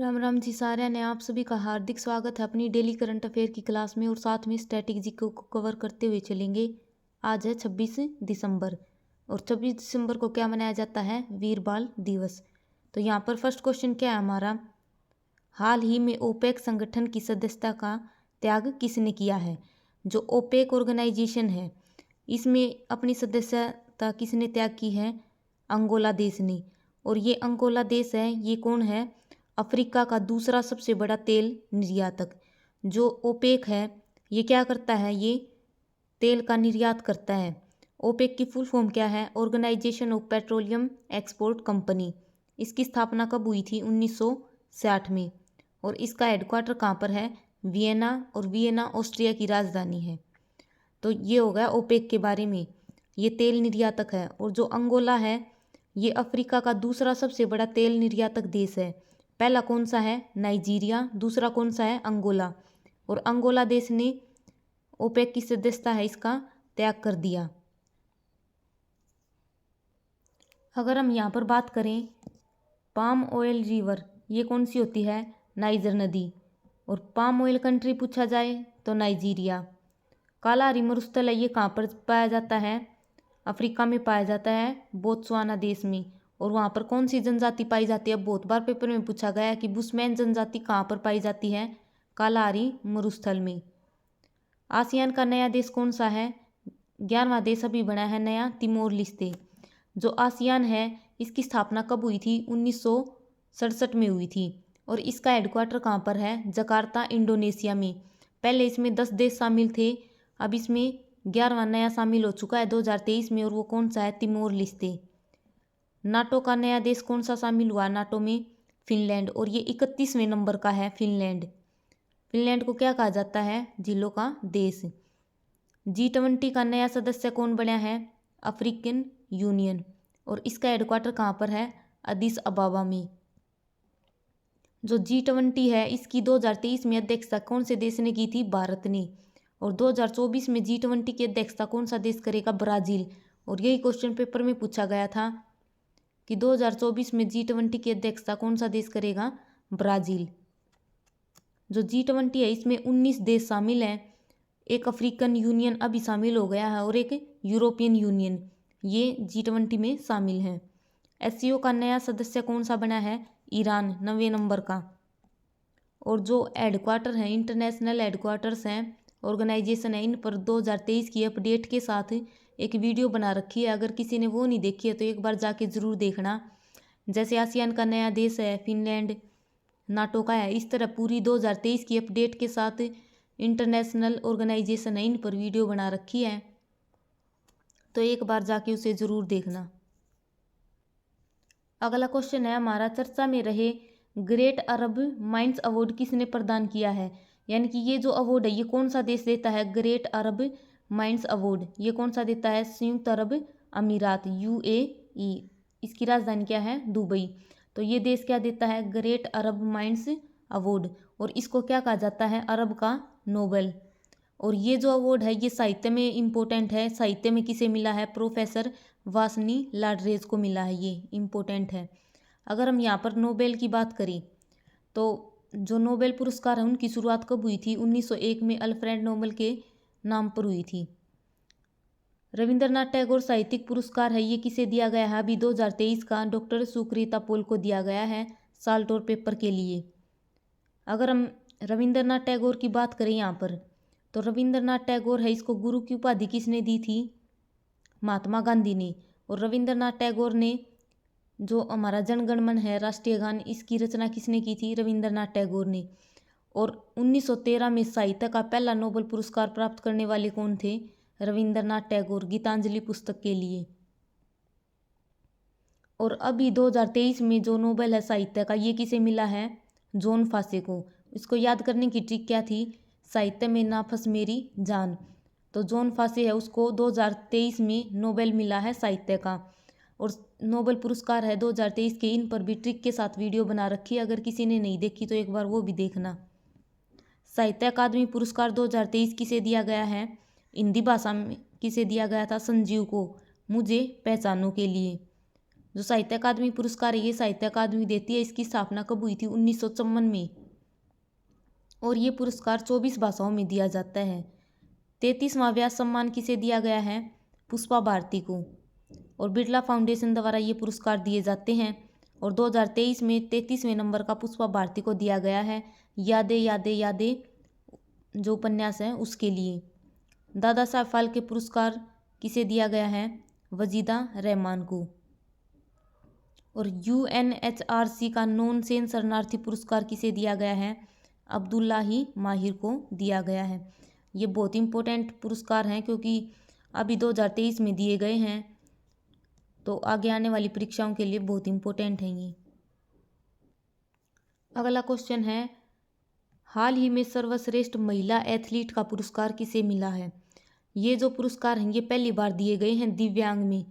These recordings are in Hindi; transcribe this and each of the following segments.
राम राम जी सारे ने आप सभी का हार्दिक स्वागत है अपनी डेली करंट अफेयर की क्लास में। और साथ में स्ट्रैटेजी को कवर करते हुए चलेंगे। आज है 26 दिसंबर और 26 दिसंबर को क्या मनाया जाता है? वीर बाल दिवस। तो यहाँ पर फर्स्ट क्वेश्चन क्या है हमारा? हाल ही में ओपेक संगठन की सदस्यता का त्याग किसने किया है? जो ओपेक ऑर्गेनाइजेशन है इसमें अपनी सदस्यता किसने त्याग की है? अंगोला देश ने। और ये अंगोला देश है, ये कौन है? अफ्रीका का दूसरा सबसे बड़ा तेल निर्यातक। जो ओपेक है ये क्या करता है? ये तेल का निर्यात करता है। ओपेक की फुल फॉर्म क्या है? Organization of petroleum export company. इसकी स्थापना कब हुई थी? 1960 में। और इसका हेडक्वार्टर कहाँ पर है? वियना। और वियना ऑस्ट्रिया की राजधानी है। तो ये हो गया ओपेक के बारे में। ये तेल निर्यातक है। और जो अंगोला है ये अफ्रीका का दूसरा सबसे बड़ा तेल निर्यातक देश है। पहला कौन सा है? नाइजीरिया। दूसरा कौन सा है? अंगोला। और अंगोला देश ने ओपेक की सदस्यता है इसका त्याग कर दिया। अगर हम यहाँ पर बात करें पाम ऑयल रिवर, ये कौन सी होती है? नाइजर नदी। और पाम ऑयल कंट्री पूछा जाए तो नाइजीरिया। कालाहारी मरुस्थल है ये कहाँ पर पाया जाता है? अफ्रीका में पाया जाता है, बोत्सवाना देश में। और वहाँ पर कौन सी जनजाति पाई जाती है? बहुत बार पेपर में पूछा गया है कि बुशमैन जनजाति कहाँ पर पाई जाती है? कालाहारी मरुस्थल में। आसियान का नया देश कौन सा है? 11वां देश अभी बना है नया, तिमोर लिस्ते। जो आसियान है इसकी स्थापना कब हुई थी? 1967 में हुई थी। और इसका हेडक्वार्टर कहाँ पर है? जकार्ता, इंडोनेशिया में। पहले इसमें 10 देश शामिल थे, अब इसमें 11वां नया शामिल हो चुका है 2023 में। और वो कौन सा है? तिमोर लिस्ते। नाटो का नया देश कौन सा शामिल हुआ नाटो में? फिनलैंड। और ये 31वें नंबर का है फिनलैंड। फिनलैंड को क्या कहा जाता है? झीलों का देश। G20 का नया सदस्य कौन बना है? African union. और इसका हेडक्वार्टर कहाँ पर है? अदिस अबाबा में। जो G20 है इसकी 2023 में अध्यक्षता कौन से देश ने की थी? भारत ने। और 2024 में G20 की अध्यक्षता कौन सा देश करेगा? ब्राज़ील। और यही क्वेश्चन पेपर में पूछा गया था कि 2024 में G20 की अध्यक्षता कौन सा देश करेगा? ब्राज़ील। जो G20 है इसमें 19 देश शामिल हैं। एक अफ्रीकन यूनियन अभी शामिल हो गया है और एक यूरोपियन यूनियन, ये G20 में शामिल हैं। SCO का नया सदस्य कौन सा बना है? ईरान, 9वें नंबर का। और जो हेडक्वार्टर हैं, इंटरनेशनल हेडक्वार्टर्स हैं, ऑर्गेनाइजेशन है, इन पर 2023 की अपडेट के साथ एक वीडियो बना रखी है। अगर किसी ने वो नहीं देखी है तो एक बार जाके ज़रूर देखना। जैसे आसियान का नया देश है फिनलैंड, नाटो का है, इस तरह पूरी 2023 की अपडेट के साथ इंटरनेशनल ऑर्गेनाइजेशन है, इन पर वीडियो बना रखी है, तो एक बार जाके उसे ज़रूर देखना। अगला क्वेश्चन है हमारा, चर्चा में रहे ग्रेट अरब माइंस अवार्ड किसने प्रदान किया है? यानी कि ये जो अवार्ड है ये कौन सा देश देता है? ग्रेट अरब माइंस अवार्ड ये कौन सा देता है? संयुक्त अरब अमीरात, UAE। इसकी राजधानी क्या है? दुबई। तो ये देश क्या देता है? ग्रेट अरब माइंस अवार्ड। और इसको क्या कहा जाता है? अरब का नोबेल। और ये जो अवार्ड है ये साहित्य में इम्पोर्टेंट है। साहित्य में किसे मिला है? प्रोफेसर वासनी लाडरेज को मिला है, ये इम्पोर्टेंट है। अगर हम यहाँ पर नोबेल की बात करें तो जो नोबेल पुरस्कार है उनकी शुरुआत कब हुई थी? 1901 में अल्फ्रेड नोबेल के नाम पर हुई थी। रविंद्रनाथ टैगोर साहित्यिक पुरस्कार है, ये किसे दिया गया है? अभी 2023 का डॉक्टर सुकृता पोल को दिया गया है साल्टोर पेपर के लिए। अगर हम रविंद्रनाथ टैगोर की बात करें यहाँ पर तो रविंद्रनाथ टैगोर है, इसको गुरु की उपाधि किसने दी थी? महात्मा गांधी ने। और रविंद्रनाथ टैगोर ने जो हमारा जनगण मन है राष्ट्रीय गान, इसकी रचना किसने की थी? रविंद्रनाथ टैगोर ने। और 1913 में साहित्य का पहला नोबेल पुरस्कार प्राप्त करने वाले कौन थे? रविंद्रनाथ टैगोर, गीतांजलि पुस्तक के लिए। और अभी 2023 में जो नोबेल है साहित्य का ये किसे मिला है? जॉन फासे को। इसको याद करने की ट्रिक क्या थी? साहित्य में ना फंस मेरी जान। तो जॉन फासे है उसको 2023 में नोबेल मिला है साहित्य का। और नोबेल पुरस्कार है 2023 के, इन पर भी ट्रिक के साथ वीडियो बना रखी है, अगर किसी ने नहीं देखी तो एक बार वो भी देखना। साहित्य अकादमी पुरस्कार 2023 किसे दिया गया है? हिंदी भाषा में किसे दिया गया था? संजीव को, मुझे पहचानों के लिए। जो साहित्य अकादमी पुरस्कार है ये साहित्य अकादमी देती है। इसकी स्थापना कब हुई थी? 1954 में। और ये पुरस्कार 24 भाषाओं में दिया जाता है। 33वां व्यास सम्मान किसे दिया गया है? पुष्पा भारती को। और बिरला फाउंडेशन द्वारा ये पुरस्कार दिए जाते हैं। और 2023 में 33वें नंबर का पुष्पा भारती को दिया गया है। यादें यादें यादें जो उपन्यास है उसके लिए। दादा साहब फाल्के पुरस्कार किसे दिया गया है? वजीदा रहमान को। और UNHRC का नॉन सेन शरणार्थी पुरस्कार किसे दिया गया है? अब्दुल्लाही माहिर को दिया गया है। ये बहुत इंपॉर्टेंट पुरस्कार हैं क्योंकि अभी 2023 में दिए गए हैं, तो आगे आने वाली परीक्षाओं के लिए बहुत इंपॉर्टेंट हैं ये। अगला क्वेश्चन है, हाल ही में सर्वश्रेष्ठ महिला एथलीट का पुरस्कार किसे मिला है? ये जो पुरस्कार हैं ये पहली बार दिए गए हैं दिव्यांग में,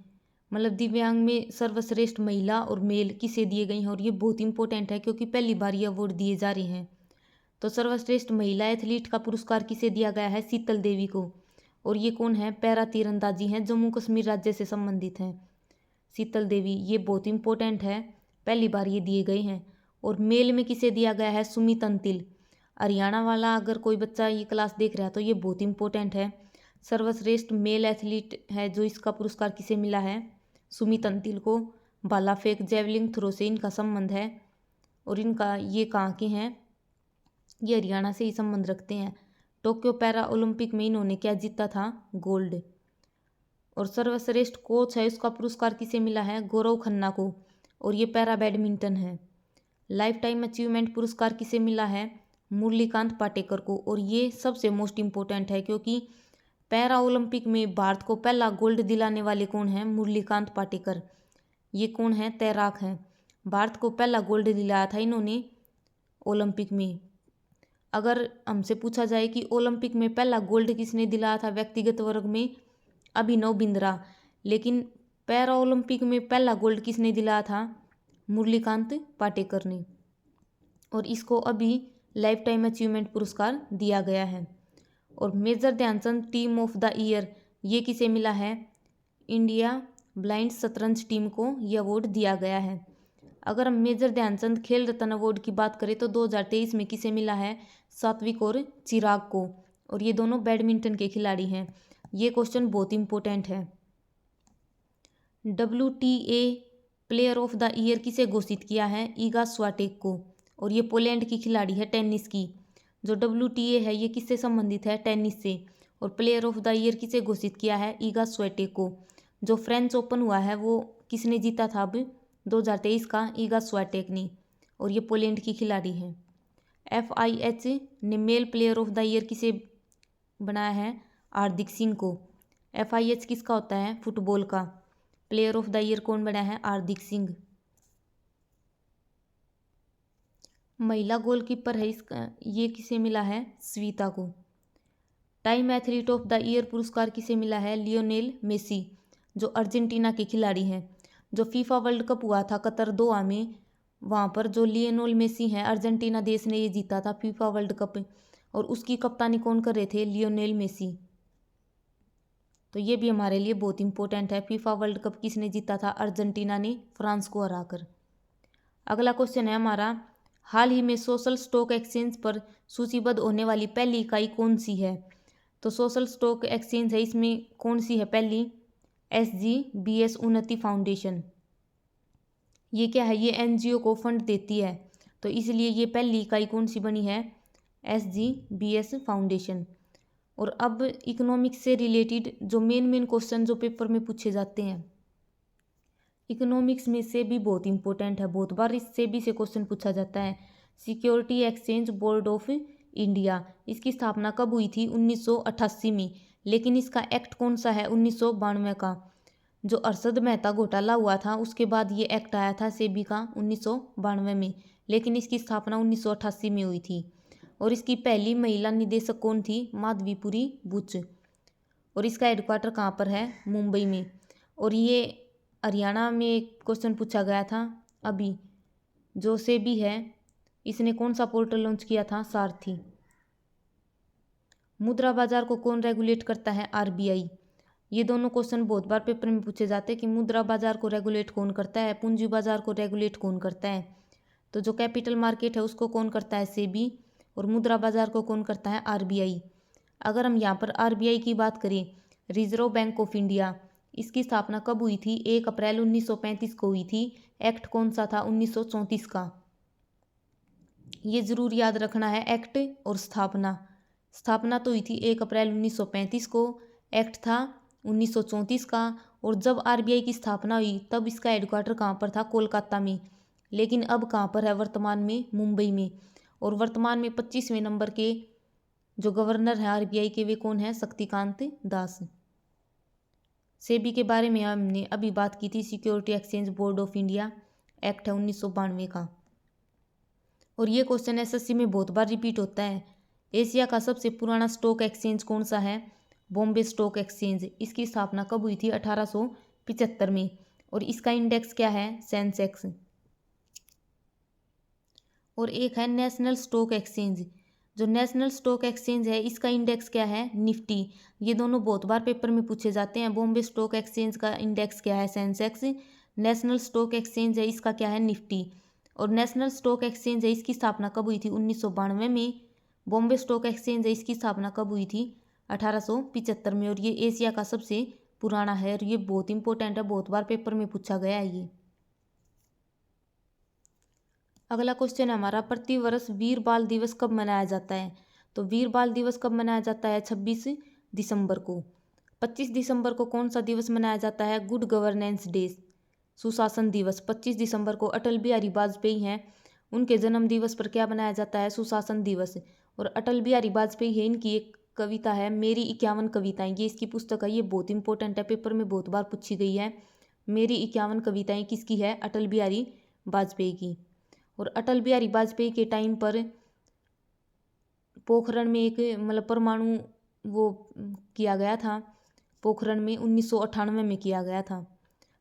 मतलब दिव्यांग में सर्वश्रेष्ठ महिला और मेल किसे दिए गए हैं। और ये बहुत इंपॉर्टेंट है क्योंकि पहली बार ये अवार्ड दिए जा रहे हैं। तो सर्वश्रेष्ठ महिला एथलीट का पुरस्कार किसे दिया गया है? शीतल देवी को। और ये कौन है? पैरा तीरंदाजी हैं, जम्मू कश्मीर राज्य से संबंधित हैं शीतल देवी। ये बहुत इंपॉर्टेंट है, पहली बार ये दिए गए हैं। और मेल में किसे दिया गया है? सुमित अंतिल। हरियाणा वाला अगर कोई बच्चा ये क्लास देख रहा है तो ये बहुत इंपॉर्टेंट है। सर्वश्रेष्ठ मेल एथलीट है जो इसका पुरस्कार किसे मिला है? सुमित अंतिल को। भाला फेंक जेवलिन थ्रो से इनका संबंध है। और इनका ये कहाँ के हैं? ये हरियाणा से ही संबंध रखते हैं। टोक्यो पैरा ओलंपिक में इन्होंने क्या जीता था? गोल्ड। और सर्वश्रेष्ठ कोच है उसका पुरस्कार किसे मिला है? गौरव खन्ना को। और ये पैरा बैडमिंटन है। लाइफ टाइम अचीवमेंट पुरस्कार किसे मिला है? मुरलीकांत पाटेकर को। और ये सबसे मोस्ट इम्पोर्टेंट है क्योंकि पैरा ओलंपिक में भारत को पहला गोल्ड दिलाने वाले कौन हैं? मुरलीकांत पाटेकर। ये कौन है? तैराक हैं। भारत को पहला गोल्ड दिलाया था इन्होंने ओलंपिक में। अगर हमसे पूछा जाए कि ओलंपिक में पहला गोल्ड किसने दिलाया था व्यक्तिगत वर्ग में? अभिनव बिंद्रा। लेकिन पैरा ओलंपिक में पहला गोल्ड किसने दिलाया था? मुरलीकांत पाटेकर ने। और इसको अभी लाइफ टाइम अचीवमेंट पुरस्कार दिया गया है। और major Dhyan Chand team of the year ये किसे मिला है? इंडिया ब्लाइंड शतरंज टीम को ये अवार्ड दिया गया है। अगर हम मेजर ध्यानचंद खेल रत्न अवार्ड की बात करें तो 2023 में किसे मिला है? सात्विक और चिराग को। और ये दोनों बैडमिंटन के खिलाड़ी हैं। ये क्वेश्चन बहुत इंपॉर्टेंट है। WTA player of the year किसे घोषित किया है? ईगा स्वाटेक को। और ये पोलैंड की खिलाड़ी है टेनिस की। जो WTA है ये किससे संबंधित है? टेनिस से। और प्लेयर ऑफ द ईयर किसे घोषित किया है? ईगा स्वाटेक को। जो फ्रेंच ओपन हुआ है वो किसने जीता था अब 2023 का? ईगा स्वाटेक ने। और ये पोलैंड की खिलाड़ी है। FIH ने mail player of the year किसे बनाया है? हार्दिक सिंह को। FIH किसका होता है? फुटबॉल का। प्लेयर ऑफ द ईयर कौन बना है? हार्दिक सिंह। महिला गोलकीपर है इसका, ये किसे मिला है? स्वीता को। Time athlete of the year पुरस्कार किसे मिला है? लियोनेल मेसी, जो अर्जेंटीना के खिलाड़ी हैं। जो फीफा वर्ल्ड कप हुआ था कतर दोहा में, वहाँ पर जो लियोनेल मेसी हैं, अर्जेंटीना देश ने ये जीता था फीफा वर्ल्ड कप। और उसकी कप्तानी कौन कर रहे थे? Lionel Messi. तो ये भी हमारे लिए बहुत इंपॉर्टेंट है। फीफा वर्ल्ड कप किसने जीता था? अर्जेंटीना ने, फ्रांस को हराकर। अगला क्वेश्चन है हमारा, हाल ही में सोशल स्टॉक एक्सचेंज पर सूचीबद्ध होने वाली पहली इकाई कौन सी है? तो सोशल स्टॉक एक्सचेंज है, इसमें कौन सी है पहली? SGBS उन्नति फाउंडेशन। ये क्या है? ये NGO को फंड देती है, तो इसलिए ये पहली इकाई कौन सी बनी है? SGBS foundation. और अब इकोनॉमिक्स से रिलेटेड जो मेन क्वेश्चन जो पेपर में पूछे जाते हैं, इकोनॉमिक्स में से भी बहुत इंपॉर्टेंट है, बहुत बार इससे भी से क्वेश्चन पूछा जाता है। Security exchange board of India, इसकी स्थापना कब हुई थी? 1988 में। लेकिन इसका एक्ट कौन सा है? 1992 का। जो अरशद मेहता घोटाला हुआ था उसके बाद ये एक्ट आया था सेबी का 1992 में, लेकिन इसकी स्थापना 1988 में हुई थी। और इसकी पहली महिला निदेशक कौन थी? माधवीपुरी बुच। और इसका हेडक्वार्टर कहाँ पर है? मुंबई में। और ये हरियाणा में एक क्वेश्चन पूछा गया था अभी, जो सेबी है इसने कौन सा पोर्टल लॉन्च किया था? सारथी। मुद्रा बाजार को कौन रेगुलेट करता है? RBI। ये दोनों क्वेश्चन बहुत बार पेपर में पूछे जाते हैं कि मुद्रा बाजार को रेगुलेट कौन करता है, पूंजी बाजार को रेगुलेट कौन करता है। तो जो कैपिटल मार्केट है उसको कौन करता है, सेबी, और मुद्रा बाजार को कौन करता है, आरबीआई। अगर हम यहाँ पर आरबीआई की बात करें, रिजर्व बैंक ऑफ इंडिया, इसकी स्थापना कब हुई थी, 1 अप्रैल 1935 को हुई थी। एक्ट कौन सा था, 1934 का। ये जरूर याद रखना है, एक्ट और स्थापना। स्थापना तो हुई थी 1 अप्रैल 1935 को, एक्ट था 1934 का। और जब आरबीआई की स्थापना हुई तब इसका हेडक्वार्टर कहाँ पर था, कोलकाता में। लेकिन अब कहाँ पर है, वर्तमान में मुंबई में। और वर्तमान में 25वें नंबर के जो गवर्नर हैं आरबीआई के, वे कौन है, शक्तिकांत दास। सेबी के बारे में हमने अभी बात की थी, security exchange board of India, act है 1992 का। और ये क्वेश्चन एसएससी में बहुत बार रिपीट होता है। एशिया का सबसे पुराना स्टॉक एक्सचेंज कौन सा है, बॉम्बे स्टॉक एक्सचेंज। इसकी स्थापना कब हुई थी, 1875 में। और इसका इंडेक्स क्या है, सेंसेक्स। और एक है नेशनल स्टॉक एक्सचेंज। जो नेशनल स्टॉक एक्सचेंज है इसका इंडेक्स क्या है, निफ्टी। ये दोनों बहुत बार पेपर में पूछे जाते हैं। बॉम्बे स्टॉक एक्सचेंज का इंडेक्स क्या है, सेंसेक्स। नेशनल स्टॉक एक्सचेंज है इसका क्या है, निफ्टी। और नेशनल स्टॉक एक्सचेंज है इसकी स्थापना कब हुई थी, 1992 में। बॉम्बे स्टॉक एक्सचेंज है इसकी स्थापना कब हुई थी, 1875 में। और ये एशिया का सबसे पुराना है और ये बहुत इंपॉर्टेंट है, बहुत बार पेपर में पूछा गया है ये। अगला क्वेश्चन है हमारा, प्रतिवर्ष वीर बाल दिवस कब मनाया जाता है। तो वीर बाल दिवस कब मनाया जाता है, 26 दिसंबर को। 25 दिसंबर को कौन सा दिवस मनाया जाता है, गुड गवर्नेंस डे, सुशासन दिवस। 25 दिसंबर को अटल बिहारी वाजपेयी हैं, उनके जन्म दिवस पर क्या मनाया जाता है, सुशासन दिवस। और अटल बिहारी वाजपेयी है, इनकी एक कविता है मेरी 51 कविताएं, ये इसकी पुस्तक है। ये बहुत इंपॉर्टेंट है, पेपर में बहुत बार पूछी गई है। मेरी 51 कविताएं किसकी है, अटल बिहारी वाजपेयी की। और अटल बिहारी वाजपेयी के टाइम पर पोखरण में एक मतलब परमाणु वो किया गया था, पोखरण में 1998 में किया गया था।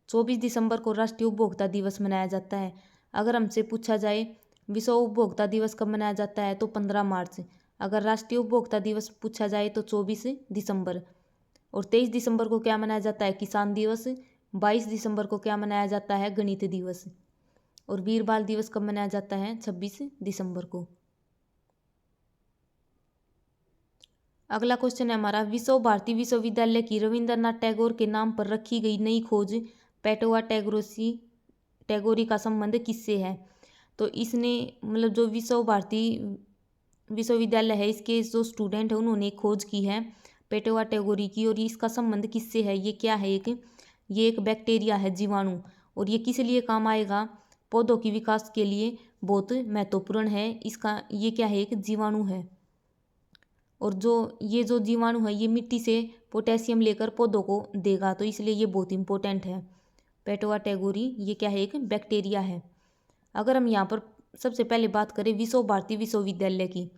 24 दिसंबर को राष्ट्रीय उपभोक्ता दिवस मनाया जाता है। अगर हमसे पूछा जाए विश्व उपभोक्ता दिवस कब मनाया जाता है, तो 15 मार्च। अगर राष्ट्रीय उपभोक्ता दिवस पूछा जाए तो 24 दिसंबर। और 23 दिसंबर को क्या मनाया जाता है, किसान दिवस। 22 दिसंबर को क्या मनाया जाता है, गणित दिवस। और वीर बाल दिवस कब मनाया जाता है, 26 दिसंबर को। अगला क्वेश्चन है हमारा, विश्व भारती विश्वविद्यालय की रविंद्रनाथ टैगोर के नाम पर रखी गई नई खोज पेटोवा टैगोरी का संबंध किससे है। तो इसने मतलब जो विश्व भारती विश्वविद्यालय है इसके जो स्टूडेंट है उन्होंने एक खोज की है पेटोवा टैगोरी की। और इसका संबंध किससे है, ये क्या है, ये एक बैक्टीरिया है, जीवाणु। और ये किस लिए काम आएगा, पौधों की विकास के लिए बहुत महत्वपूर्ण है। इसका ये क्या है, एक जीवाणु है। और ये जो जीवाणु है ये मिट्टी से पोटेशियम लेकर पौधों को देगा, तो इसलिए ये बहुत इंपॉर्टेंट है। पेटोवा टैगोरी ये क्या है, एक बैक्टीरिया है। अगर हम यहाँ पर सबसे पहले बात करें विश्व भारती विश्वविद्यालय की,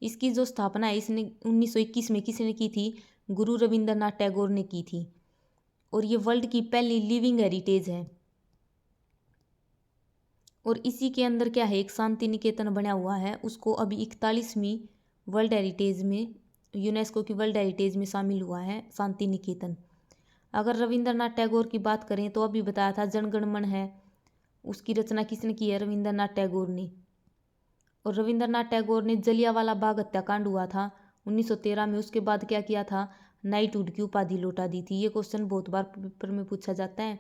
इसकी जो स्थापना है इसने 1921 में किसने की थी, गुरु रविंद्रनाथ टैगोर ने की थी। और ये वर्ल्ड की पहली लिविंग हेरिटेज है। और इसी के अंदर क्या है, एक शांति निकेतन बना हुआ है, उसको अभी 41वीं वर्ल्ड हेरिटेज में, यूनेस्को की वर्ल्ड हेरिटेज में शामिल हुआ है शांति निकेतन। अगर रविंद्रनाथ टैगोर की बात करें तो अभी बताया था जनगण मन है, उसकी रचना किसने की है, रविंद्रनाथ टैगोर ने। और रविंद्रनाथ टैगोर ने जलियांवाला बाग हत्याकांड हुआ था 1913 में, उसके बाद क्या किया था, नाइटहुड की उपाधि लौटा दी थी। ये क्वेश्चन बहुत बार पेपर में पूछा जाता है।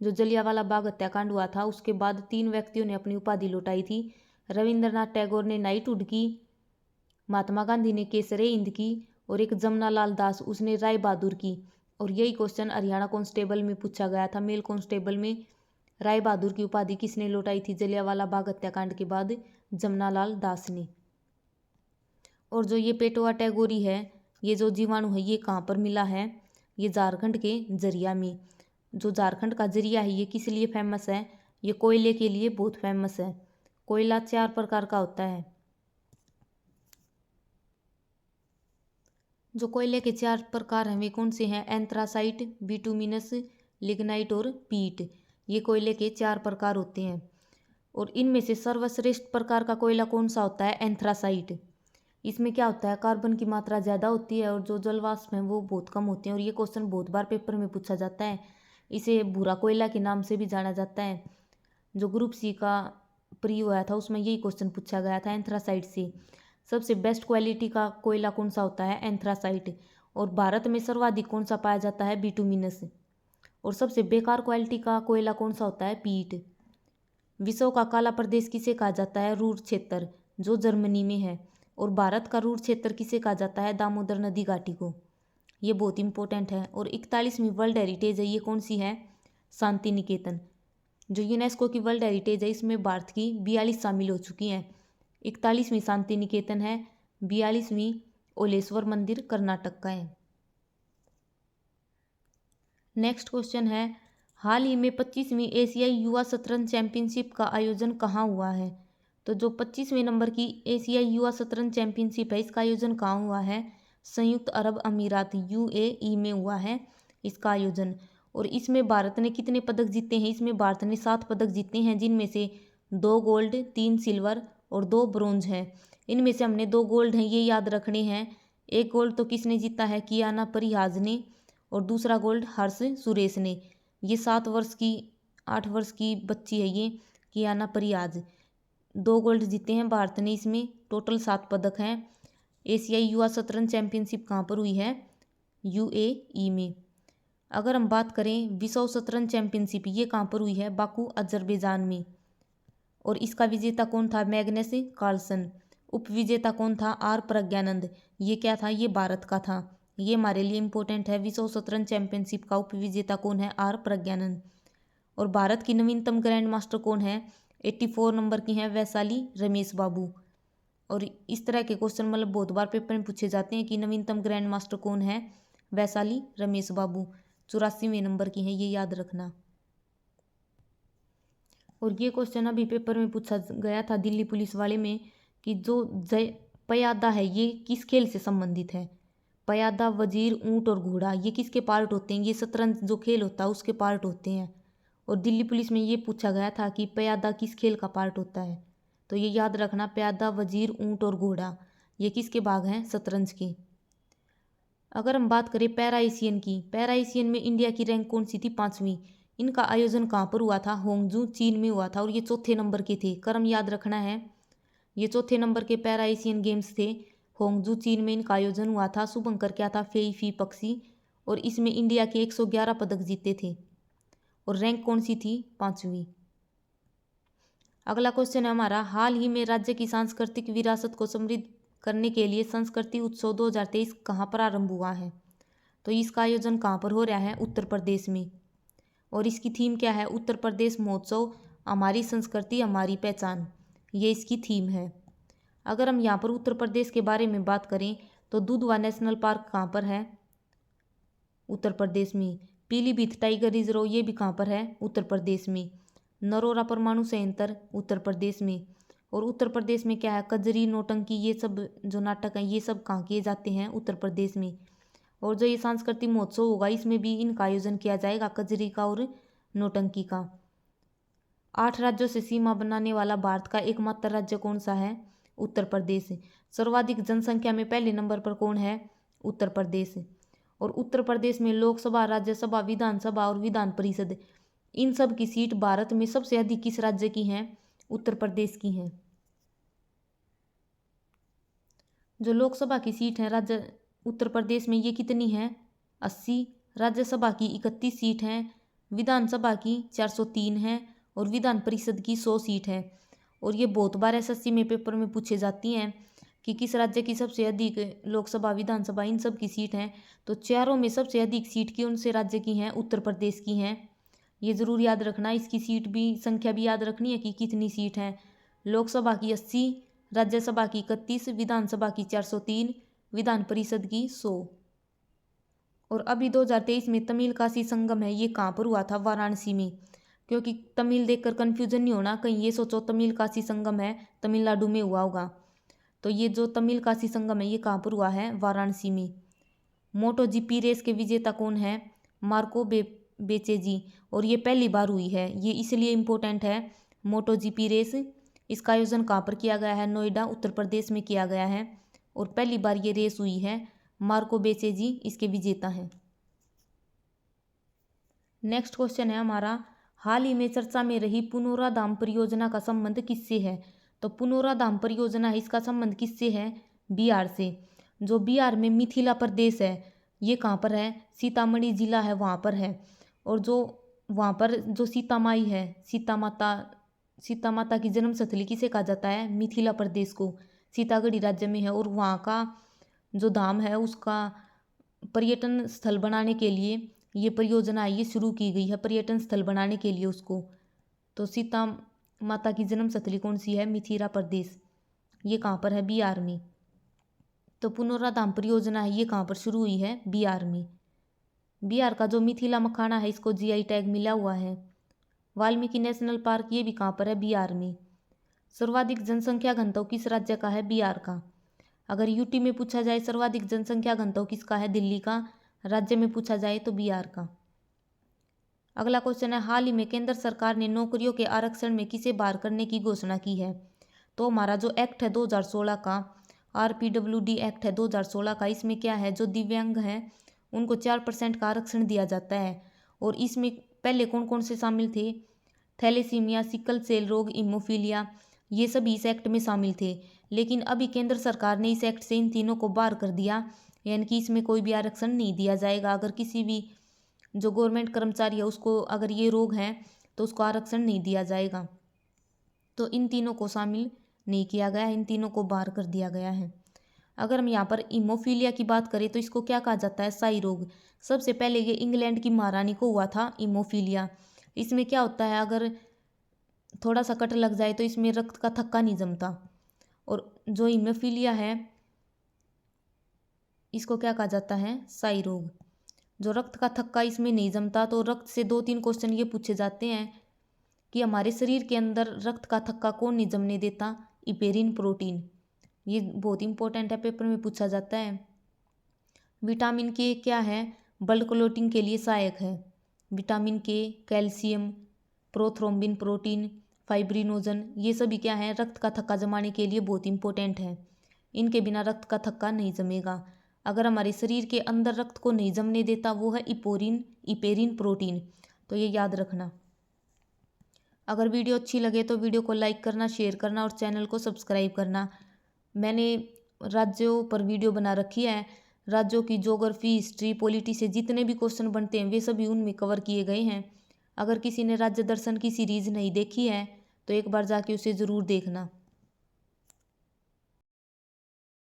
जो जलियांवाला बाग हत्याकांड हुआ था उसके बाद 3 व्यक्तियों ने अपनी उपाधि लौटाई थी। रविंद्रनाथ टैगोर ने नाइटहुड की, महात्मा गांधी ने केसरे हिंद की, और एक जमनालाल दास उसने राय बहादुर की। और यही क्वेश्चन हरियाणा कांस्टेबल में पूछा गया था, मेल कांस्टेबल में। राय बहादुर की उपाधि किसने लौटाई थी जलियांवाला बाग हत्याकांड के बाद, जमनालाल दास ने। और जो ये पेटोवा टैगोरी है, ये जो जीवाणु है ये कहाँ पर मिला है, ये झारखंड के जरिया में। जो झारखंड का जरिया है ये किस लिए फेमस है, ये कोयले के लिए बहुत फेमस है। कोयला 4 प्रकार का होता है। जो कोयले के 4 प्रकार हैं वे कौन से हैं, एंथ्रासाइट, बिटुमिनस, लिग्नाइट और पीट। ये कोयले के 4 प्रकार होते हैं। और इनमें से सर्वश्रेष्ठ प्रकार का कोयला कौन सा होता है, एंथ्रासाइट। इसमें क्या होता है, कार्बन की मात्रा ज़्यादा होती है और जो जल वाष्प हैं वो बहुत कम होते हैं। और ये क्वेश्चन बहुत बार पेपर में पूछा जाता है। इसे भूरा कोयला के नाम से भी जाना जाता है। जो ग्रुप सी का प्री हुआ था उसमें यही क्वेश्चन पूछा गया था एंथ्रासाइट से। सबसे बेस्ट क्वालिटी का कोयला कौन सा होता है, एंथ्रासाइट। और भारत में सर्वाधिक कौन सा पाया जाता है, बिटुमिनस। और सबसे बेकार क्वालिटी का कोयला कौन सा होता है, पीट। विश्व का काला प्रदेश किसे कहा जाता है, रूर क्षेत्र, जो जर्मनी में है। और भारत का रूर क्षेत्र किसे कहा जाता है, दामोदर नदी घाटी को। ये बहुत इंपॉर्टेंट है। और 41वीं वर्ल्ड हेरिटेज है, ये कौन सी है, शांति निकेतन। जो यूनेस्को की वर्ल्ड हेरिटेज है इसमें भारत की 42 शामिल हो चुकी हैं। 41वीं शांति निकेतन है, 42वीं ओलेश्वर मंदिर कर्नाटक का है। नेक्स्ट क्वेश्चन है, हाल ही में 25वीं एशियाई युवा शतरंज चैंपियनशिप का आयोजन कहाँ हुआ है। तो जो 25वें नंबर की एशियाई युवा शतरंज चैंपियनशिप है इसका आयोजन कहाँ हुआ है, संयुक्त अरब अमीरात UAE में हुआ है इसका आयोजन। और इसमें भारत ने कितने पदक जीते हैं, इसमें भारत ने 7 पदक जीते हैं, जिनमें से 2 गोल्ड, 3 सिल्वर और 2 ब्रोंज हैं। इनमें से हमने 2 गोल्ड हैं ये याद रखने हैं। एक गोल्ड तो किसने जीता है, कियाना परिहाज ने। और दूसरा गोल्ड हर्ष सुरेश ने। ये 8 वर्ष की बच्ची है ये कियाना परिहाज। 2 गोल्ड जीते हैं भारत ने, इसमें टोटल 7 पदक हैं। एशियाई युवा शतरंज चैंपियनशिप कहाँ पर हुई है, UAE में। अगर हम बात करें विश्व शतरंज चैंपियनशिप, ये कहाँ पर हुई है, बाकू अजरबैजान में। और इसका विजेता कौन था, मैग्नस कार्लसन। उपविजेता कौन था, R प्रज्ञानंद। ये क्या था, ये भारत का था। ये हमारे लिए इंपॉर्टेंट है, विश्व शतरंज चैंपियनशिप का उपविजेता कौन है, R प्रज्ञानंद। और भारत की नवीनतम ग्रैंड मास्टर कौन है, 84 नंबर की हैं वैशाली रमेश बाबू। और इस तरह के क्वेश्चन मतलब बहुत बार पेपर में पूछे जाते हैं कि नवीनतम ग्रैंड मास्टर कौन है, वैशाली रमेश बाबू। 84वें नंबर की हैं, ये याद रखना। और ये क्वेश्चन अभी पेपर में पूछा गया था दिल्ली पुलिस वाले में कि जो पयादा है ये किस खेल से संबंधित है। पयादा, वजीर, ऊंट और घोड़ा ये किसके पार्ट होते हैं, ये शतरंज जो खेल होता है उसके पार्ट होते हैं। और दिल्ली पुलिस में ये पूछा गया था कि पयादा किस खेल का पार्ट होता है। तो ये याद रखना, प्यादा, वजीर, ऊंट और घोड़ा ये किसके भाग हैं, शतरंज के। अगर हम बात करें पैरा एशियन की, पैरा एशियन में इंडिया की रैंक कौन सी थी, 5वीं। इनका आयोजन कहाँ पर हुआ था, होंगजू चीन में हुआ था। और ये चौथे नंबर के थे, क्रम याद रखना है। ये चौथे नंबर के पैरा एशियन गेम्स थे, होंगजू चीन में इनका आयोजन हुआ था। शुभंकर क्या था, फेई फी पक्षी। और इसमें इंडिया के 111 पदक जीते थे। और रैंक कौन सी थी, 5वीं। अगला क्वेश्चन है हमारा, हाल ही में राज्य की सांस्कृतिक विरासत को समृद्ध करने के लिए संस्कृति उत्सव 2023 कहाँ प्रारंभ हुआ है। तो इसका आयोजन कहाँ पर हो रहा है, उत्तर प्रदेश में। और इसकी थीम क्या है, उत्तर प्रदेश महोत्सव, हमारी संस्कृति हमारी पहचान, ये इसकी थीम है। अगर हम यहाँ पर उत्तर प्रदेश के बारे में बात करें तो दुधवा नेशनल पार्क कहाँ पर है, उत्तर प्रदेश में। पीलीभीत टाइगर रिजर्व ये भी कहाँ पर है, उत्तर प्रदेश में। नरोरा परमाणु संयंत्र उत्तर प्रदेश में। और उत्तर प्रदेश में क्या है, कजरी, नौटंकी ये सब जो नाटक हैं ये सब कहाँ किए जाते हैं, उत्तर प्रदेश में। और जो ये सांस्कृतिक महोत्सव होगा इसमें भी इनका आयोजन किया जाएगा, कजरी का और नौटंकी का। 8 राज्यों से सीमा बनाने वाला भारत का एकमात्र राज्य कौन सा है, उत्तर प्रदेश। सर्वाधिक जनसंख्या में पहले नंबर पर कौन है, उत्तर प्रदेश। और उत्तर प्रदेश में लोकसभा, राज्यसभा, विधानसभा और विधान परिषद इन सब की सीट भारत में सबसे अधिक किस राज्य की हैं, उत्तर प्रदेश की हैं। जो लोकसभा की सीट है राज्य उत्तर प्रदेश में ये कितनी है, 80। राज्यसभा की 31 सीट हैं, विधानसभा की 403 है और विधान परिषद की 100 सीट है। और ये बहुत बार SSC में पेपर में पूछे जाती हैं कि किस राज्य की सबसे अधिक लोकसभा, विधानसभा इन सब की सीट हैं। तो चारों में सबसे अधिक सीट कौन से राज्य की हैं, उत्तर प्रदेश की हैं। ये ज़रूर याद रखना, इसकी सीट भी संख्या भी याद रखनी है कि कितनी सीट है। लोकसभा की 80, राज्यसभा की 31, विधानसभा की 403, विधान परिषद की 100। और अभी 2023 में तमिल काशी संगम है, ये कहाँ पर हुआ था, वाराणसी में। क्योंकि तमिल देखकर कन्फ्यूजन नहीं होना, कहीं ये सोचो तमिल काशी संगम है तमिलनाडु में हुआ होगा। तो ये जो तमिल काशी संगम है ये कहाँ पर हुआ है, वाराणसी में। मोटो GP रेस के विजेता कौन है, मार्को बेचेजी। और ये पहली बार हुई है, ये इसलिए इम्पोर्टेंट है मोटो GP रेस। इसका आयोजन कहाँ पर किया गया है, नोएडा उत्तर प्रदेश में किया गया है। और पहली बार ये रेस हुई है। मार्को बेसेजी इसके विजेता हैं। नेक्स्ट क्वेश्चन है हमारा, हाल ही में चर्चा में रही पुनोराधाम परियोजना का संबंध किससे है? तो पुनोराधाम परियोजना है, इसका संबंध किससे है? बिहार से। जो बिहार में मिथिला प्रदेश है, ये कहाँ पर है? सीतामढ़ी जिला है, वहाँ पर है। और जो वहाँ पर जो सीता माई है, सीता माता की जन्म स्थली किसे कहा जाता है? मिथिला प्रदेश को। सीतागढ़ी राज्य में है। और वहाँ का जो धाम है उसका पर्यटन स्थल बनाने के लिए ये परियोजना है, ये शुरू की गई है पर्यटन स्थल बनाने के लिए उसको। तो सीता माता की जन्म स्थली कौन सी है? मिथिला प्रदेश। ये कहाँ पर है? बिहार में। तो पुनोराधाम परियोजना है, ये कहाँ पर शुरू हुई है? बिहार में। बिहार का जो मिथिला मखाना है, इसको जीआई टैग मिला हुआ है। वाल्मीकि नेशनल पार्क, ये भी कहाँ पर है? बिहार में। सर्वाधिक जनसंख्या घनत्व किस राज्य का है? बिहार का। अगर यूटी में पूछा जाए सर्वाधिक जनसंख्या घनत्व किसका है? दिल्ली का। राज्य में पूछा जाए तो बिहार का। अगला क्वेश्चन है, हाल ही में केंद्र सरकार ने नौकरियों के आरक्षण में किसे बाहर करने की घोषणा की है? तो हमारा जो एक्ट है 2016 का, RPWD एक्ट है 2016 का, इसमें क्या है? जो दिव्यांग हैं उनको 4% का आरक्षण दिया जाता है। और इसमें पहले कौन कौन से शामिल थे? थैलेसीमिया, सिकल सेल रोग, हीमोफीलिया, ये सभी इस एक्ट में शामिल थे। लेकिन अभी केंद्र सरकार ने इस एक्ट से इन तीनों को बाहर कर दिया, यानी कि इसमें कोई भी आरक्षण नहीं दिया जाएगा। अगर किसी भी जो गवर्नमेंट कर्मचारी है उसको अगर ये रोग है तो उसको आरक्षण नहीं दिया जाएगा। तो इन तीनों को शामिल नहीं किया गया, इन तीनों को बाहर कर दिया गया है। अगर हम यहाँ पर हीमोफीलिया की बात करें तो इसको क्या कहा जाता है? शाही रोग। सबसे पहले ये इंग्लैंड की महारानी को हुआ था हीमोफीलिया। इसमें क्या होता है, अगर थोड़ा सा कट लग जाए तो इसमें रक्त का थक्का नहीं जमता। और जो हीमोफीलिया है इसको क्या कहा जाता है? शाही रोग। जो रक्त का थक्का इसमें नहीं जमता, तो रक्त से 2-3 क्वेश्चन ये पूछे जाते हैं कि हमारे शरीर के अंदर रक्त का थक्का कौन नहीं जमने देता? इपेरिन प्रोटीन। ये बहुत इंपॉर्टेंट है, पेपर में पूछा जाता है। विटामिन के क्या है? ब्लड क्लॉटिंग के लिए सहायक है। विटामिन के, कैल्शियम, प्रोथ्रोम्बिन प्रोटीन, फाइब्रिनोजन, ये सभी क्या है? रक्त का थक्का जमाने के लिए बहुत इंपॉर्टेंट है। इनके बिना रक्त का थक्का नहीं जमेगा। अगर हमारे शरीर के अंदर रक्त को नहीं जमने देता वो है इपेरिन प्रोटीन। तो ये याद रखना। अगर वीडियो अच्छी लगे तो वीडियो को लाइक करना, शेयर करना और चैनल को सब्सक्राइब करना। मैंने राज्यों पर वीडियो बना रखी है। राज्यों की ज्योग्राफी, हिस्ट्री, पॉलिटी से जितने भी क्वेश्चन बनते हैं वे सभी उनमें कवर किए गए हैं। अगर किसी ने राज्य दर्शन की सीरीज़ नहीं देखी है तो एक बार जाके उसे ज़रूर देखना।